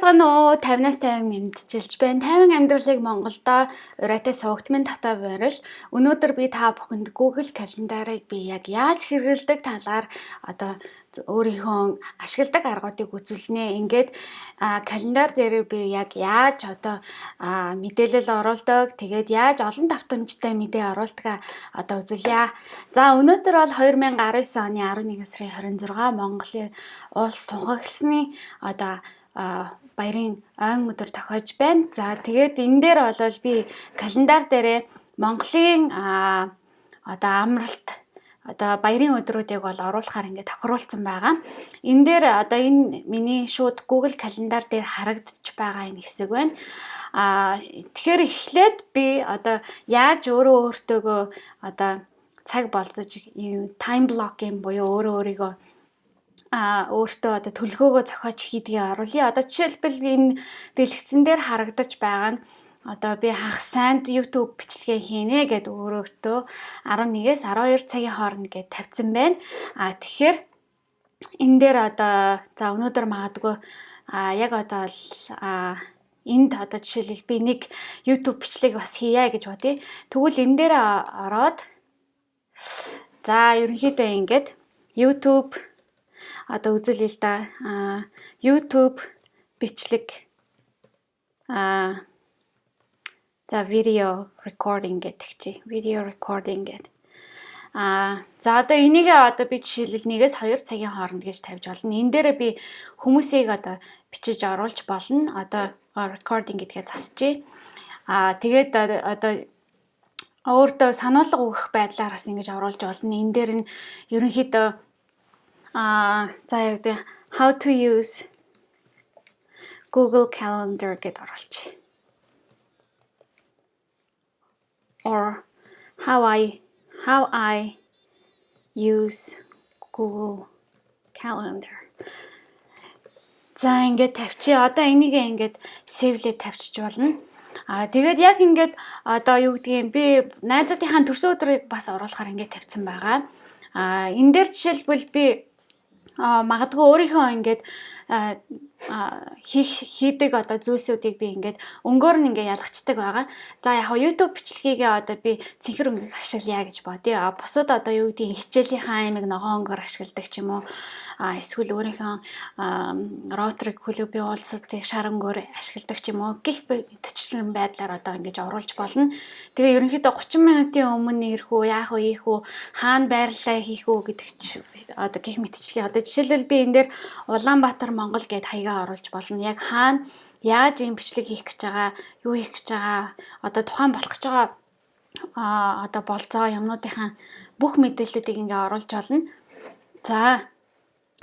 байцгаана уу? Тавинаас 50 мэдчилж байна. 50 амьдралыг Монголдо ураатай суугтмын татаа байрал. Өнөөдөр би та бүхэнд Google календарыг би яг яаж хэрэглэдэг талаар одоо өөрийнхөө ашигладаг аргуудыг үзүүлнэ. Ингээд календар дээр би яг яаж одоо мэдээлэл оруулдаг, тэгээд яаж олон давтамжтай мэдээ оруулдаг одоо үзүүлье. За өнөөдөр бол 2019 оны 11 сарын 26 Монголын улс тунхагласны одоо баярын ойн өдөр тохиож байна. За тэгээд энэ дээр бол би календар дээрээ Монголын одоо амралт одоо баярын өдрүүдийг бол оруулахаар ингээд тохируулсан байгаа. Энэ дээр одоо энэ миний шууд Google календар дээр харагдаж байгаа энэ хэсэг байна. Тэгэхээр эхлээд би одоо яаж өөртөөгөө одоо цаг болцож time blocking буюу өөрийгөө өөртөө одоо төлөвлөгөөгөө зохиож хийдгийг оруулъя. Одоо жишээлбэл би энэ дэлгэцэн дээр харагдаж байгаа нь одоо би хагас сайнд YouTube бичлэгээ хийнэ гэд өөртөө 11-ээс 12 цагийн хооронд гээд тавьсан байна. Тэгэхээр энэ дээр одоо за өнөөдөр магадгүй яг одоо л энд одоо жишээлбэл би нэг YouTube бичлэг бас хийя гэж бодъё. Тэгвэл энэ дээр ороод за ерөнхийдөө ингээд YouTube одоо үзүүлээ л да. YouTube бичлэг за видео recording гэдэг чи. Видео recording гэдэг. За одоо энийг одоо би жишээлбэл 1-ээс 2 цагийн хооронд гэж тавьж болно. Энэ дээр би хүмүүсийг одоо бичиж оруулж болно. Одоо recording гэдгээ засчээ. Тэгээд одоо өөртөө сануулга өгөх байдлаар бас ингэж оруулж болно. Энэ дээр нь ерөнхийдөө за яг how to use Google Calendar гэд оруулж. Or how I use Google Calendar. За ингээд тавьчих. Одоо энийг ингээд сэвлээд тавьчих болно. Тэгээд яг ингээд одоо юу гэдгийг би найзуудынхаа төрсөн өдрийг бас оруулахаар ингээд тавьсан байгаа. Энэ дээр жишээлбэл би магадгүй өөрийнхөө ингээд хийдэг одоо зүйлсүүдийг би ингээд өнгөөр нь ингээд ялгацдаг байгаа. За яг YouTube бичлэгийг одоо би цэнхэр өнгөийг ашиглая гэж бодъё. Бусад одоо юу гэдгийг хичээлийнхаа аймаг ногоон өнгөөр ашигладаг ч юм уу. Эсвэл өөрийнхөө өөдрөг клубын уулзалтыг шар өнгөөр ашигладаг ч юм уу. Гих мэтчлэн байдлаар одоо ингэж оруулж болно. Тэгээ ерөнхийдөө 30 минутын өмнө ирэх үү, яах вэ, ийх үү, хаана байрлалаа хийх үү гэдэг ч одоо гих мэтчлээ. Одоо жишээлбэл би энэ дээр Улаанбаатар Монгол гэд хаягаа оруулж болно. Яг хаана яаж ийм бичлэг хийх гэж байгаа, юу хийх гэж байгаа, одоо тухайн болох гэж байгаа одоо болцоо юмнуудынхаа бүх мэдээллүүдийг ингээ оруулж болно. За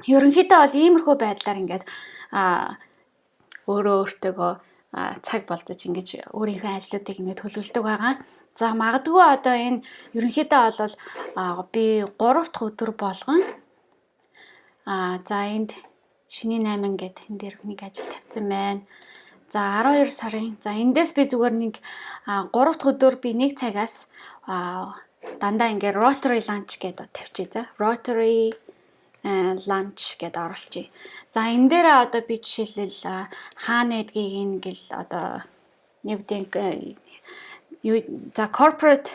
ерөнхийдөө бол иймэрхүү байдлаар ингээд өөртөөгөө цаг болцож ингэж өөрийнхөө ажлуудыг ингээд төлөвлөдөг байгаа. За магадгүй одоо энэ ерөнхийдөө бол би 3 дахь өдөр болгон за энд Шиний 8 гэдэг энэ дээр нэг ажил тавьсан байна. За 12 сарын. За эндээс би зүгээр нэг 3 дахь өдөр би 1 цагаас дандаа ингээ rotary lunch гэдэг тавьчих. За rotary lunch гэдэг оруулчих. За энэ дээр одоо би жишээлбэл хаана байдгийг ингээл одоо нэвдэнг за corporate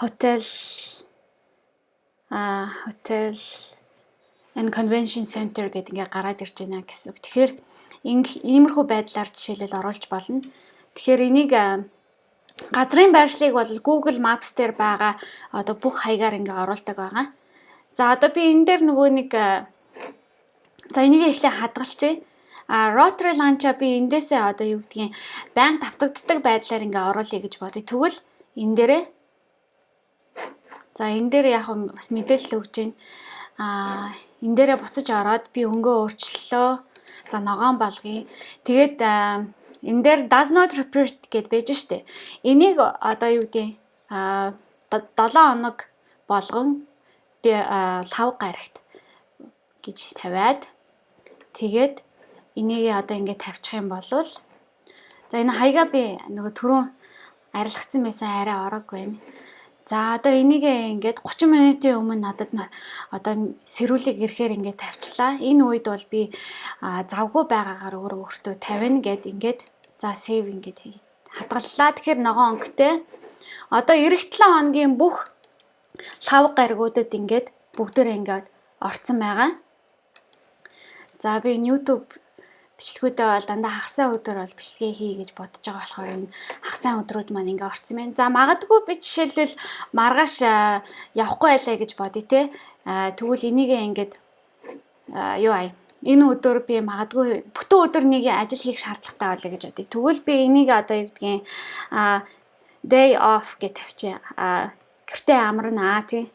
hotel and convention center гэдэг ингээ гараад ирж байна гэсэн үг. Тэгэхээр иймэрхүү байдлаар жишээлэл оруулж болно. Тэгэхээр энийг газрын байршлыг бол Google Maps дээр байгаа одоо бүх хаягаар ингээ оруулдаг байгаа. За одоо би энэ дээр нөгөө нэг за энийг эхлээ хадгалчихъя. Rotary lunch-а би эндээсээ одоо юу гэдгийг байнга давтагддаг байдлаар ингээ оруулъя гэж бодъё. Тэгвэл энэ дээрээ за энэ дээр яг бас мэдээлэл өгч байна. Энэ дээрээ буцаж ороод би өнгөө өөрчлөлөө. За ногоон болгоё. Тэгээд энэ дээр does not repeat гэд байж штэ. Энийг одоо юу гэдгийг 7 хоног болгон би 5 гарагт гэж тавиад тэгээд энийг одоо ингээд тавьчих юм бол за энэ хаягаа би нөгөө түрүүн арилгацсан байсан арай ороогүй юм. За одоо энийг ингээд 30 минутын өмнө надад одоо сэрүүлэг ирэхээр ингээд тавьчлаа. Энэ үед бол би завгүй байгаагаар өөртөө 50 гэд ингээд за save ингээд хадгаллаа. Тэгэхээр ногоон өнгөтэй. Одоо ирэх 7 хоногийн бүх лав гаригуудад ингээд бүгдээрээ ингээд орцсон байгаа. За би YouTube бичлэгүүдээ бол дандаа хагасаа өдөр бол бичлэгээ хий гэж бодож байгаа болохоор энэ хагасаа өдрүүд маань ингээ орсон байна. За магадгүй би жишээлбэл маргааш явахгүй байлаа гэж бодъё те. Тэгвэл энийгээ ингээд энэ өдөр би магадгүй бүтэн өдөр нэг ажил хийх шаардлагатай байлаа гэж бодъё. Тэгвэл би энийг одоо юу гэдгийг day off гэж тавьчих. Гэртээ амарнаа тий.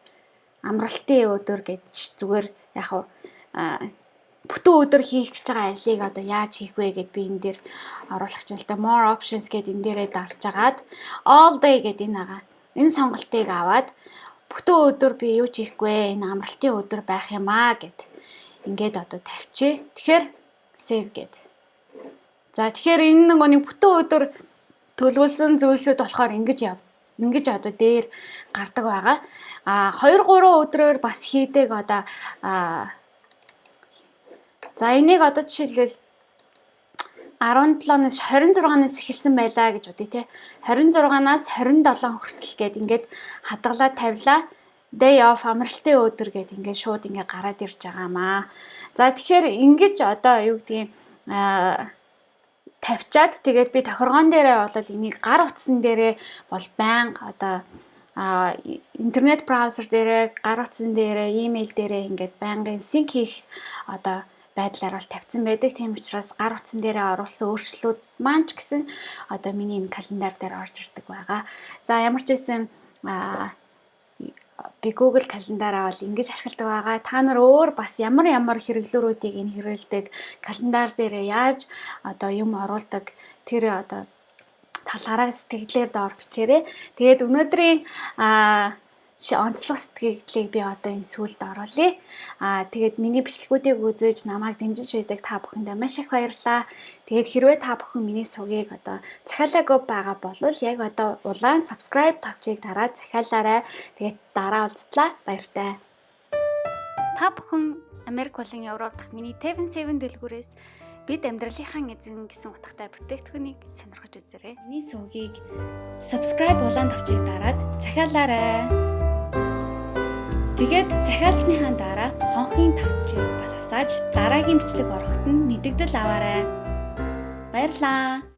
Амралтын өдөр гэж зүгээр яг бүтэн өдөр хийх гэж байгаа ажлыг одоо яаж хийх вэ гэд би энэ дээр оруулах чинь л да more options гэд энэ дээрээ дарж агаад all day гэд энэ байгаа. Энэ сонголтыг аваад бүтэн өдөр би юу ч хийхгүй энэ амралтын өдөр байх юм аа гэд ингээд одоо тавьчих. Тэгэхээр save гэд. За тэгэхээр энэ нэг бүтэн өдөр төлөвлөсөн зүйлсүүд болохоор ингэж одоо дээр гардаг байгаа. 2-3 өдрөөр бас хийдэг одоо за энийг одоо жишээлбэл 17-наас 26-наас эхэлсэн байлаа гэж бодъё те. 26-наас 27 хүртэл гээд ингээд хадгалаад тавилаа. Day off амралтын өдөр гээд ингээд шууд ингээд гараад ирж байгаамаа. За тэгэхээр ингэж одоо юу гэдгийг тавьчаад тэгээд би тохиргоон дээрээ бол энийг гар утсан дээрээ бол байнга одоо интернет браузер дээрээ гар утсан дээрээ имэйл дээрээ ингээд байнгын синк хийх одоо байдлаар бол тавьсан байдаг. Тийм учраас гар утсан дээрээ оруулсан өөрчлөлүүд маань ч гэсэн одоо миний энэ календар дээр орж ирдэг байгаа. За ямар ч байсан би Google календараа бол ингэж ашигладаг байгаа. Та нар өөр бас ямар хэрэглүүрүүдийг энэ хэрэглэдэг календар дээрээ яаж одоо юм оруулдаг тэр одоо талаараа сэтгэлээр доор бичээрэй. Тэгээд өнөөдрийн онцлог сэтгэлийг би одоо энэ сүлд оруулъя. Тэгээд миний бичлэгүүдийг үзэж намайг дэмжиж байдаг та бүхэндээ маш их баярлалаа. Тэгээд хэрвээ та бүхэн миний сувгийг одоо захиалаагүй байгаа бол яг одоо улаан subscribe товчийг дараад захиалаарай. Тэгээд дараа уулзлаа. Баяртай. Та бүхэн Америк болон Европ дахь миний Taivanaas дэлгүүрээс бид амьдралынхаа эзэн гэсэн утгатай бүтээгдэхүүнийг сонирхож үзээрэй. Миний сувгийг subscribe улаан товчийг дараад захиалаарай. Тэгээд захиалсныхаа дараа хонхын товчийг бас асааж дараагийн бичлэг ороход нь мэдэгдэл аваарай. Баярлалаа.